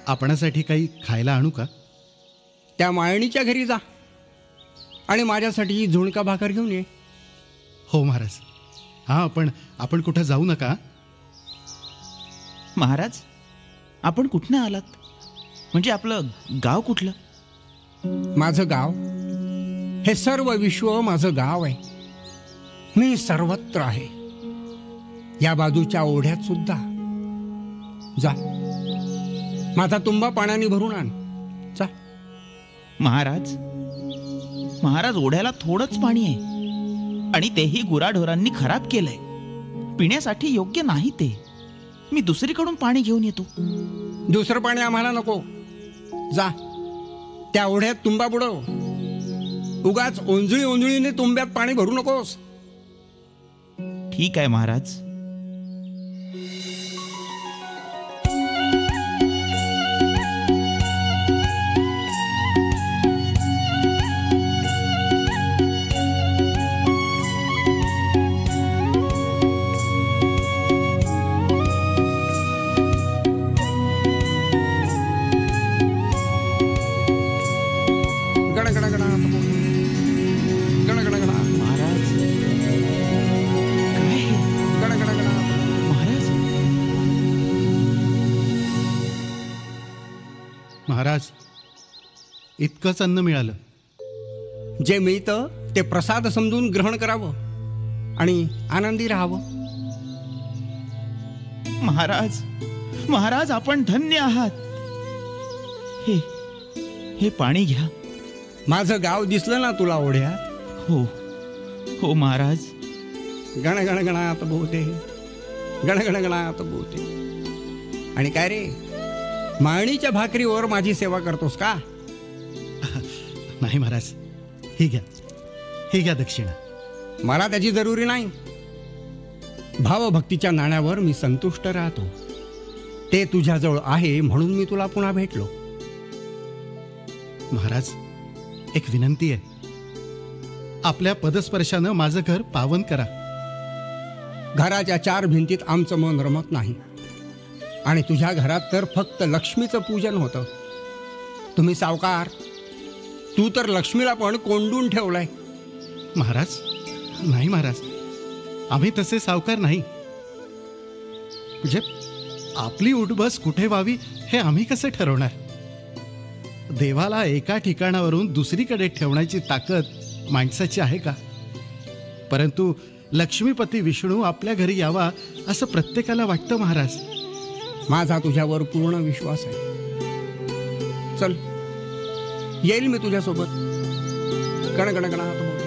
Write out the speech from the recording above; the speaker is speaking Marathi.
आपणासाठी काही खायला आणू का? त्या माळणीच्या घरी जा आणि माझ्यासाठी झुणका भाकर घेऊन ये. हो महाराज. हां, आपण कुठं जाऊ नका. महाराज, आपण कुठनं आलात? म्हणजे आपलं गाव कुठलं? माझं गाव हे सर्व विश्व माझं गाव आहे. मी सर्वत्र आहे, या बाजूच्या ओढ्यात सुद्धा. जा, माझा तुंबा पाण्याने भरून आण. जा. महाराज, ओढ्याला थोडंच पाणी आहे आणि तेही गुराढोरांनी खराब केलंय. पिण्यासाठी योग्य नाही ते. मी दुसरीकडून पाणी घेऊन येतो. दुसरं पाणी आम्हाला नको. जा, त्या ओढ्यात तुंबा बुडव. उगाच ओंजळीने तुंब्यात पाणी भरू नकोस. ठीक आहे महाराज. महाराज, इतकंच अन्न मिळालं. जे मिळतं ते प्रसाद समजून ग्रहण करावं आणि आनंदी राहावं. महाराज, आपण धन्य आहात. हे पाणी घ्या. माझं गाव दिसलं ना तुला ओढ्यात? हो महाराज. गण गण गणात बोते, गण गण गणात बोते. आणि काय रे, माळणीच्या भाकरीवर माझी सेवा करतोस का? नाही महाराज, ही घ्या दक्षिणा. मला त्याची जरुरी नाही. भावभक्तीच्या नाण्यावर मी संतुष्ट राहतो. ते तुझ्याजवळ आहे म्हणून मी तुला पुन्हा भेटलो. महाराज, एक विनंती आहे. आपल्या पदस्पर्शानं माझं घर पावन करा. घराच्या 4 भिंतीत आमचं मन रमत नाही आणि तुझ्या घरात तर फक्त लक्ष्मीचं पूजन होतं. तुम्ही सावकार, तू तर लक्ष्मीला पण कोंडून ठेवलाय. महाराज, नाही महाराज, आम्ही तसे सावकार नाही. म्हणजे आपली उठबस कुठे व्हावी हे आम्ही कसे ठरवणार? देवाला एका ठिकाणावरून दुसरीकडे ठेवण्याची ताकद माणसाची आहे का? परंतु लक्ष्मीपती विष्णू आपल्या घरी यावा असं प्रत्येकाला वाटतं महाराज. माझा तुझ्यावर पूर्ण विश्वास आहे. चल, येईल मी तुझ्यासोबत. गण गण गणात बोल.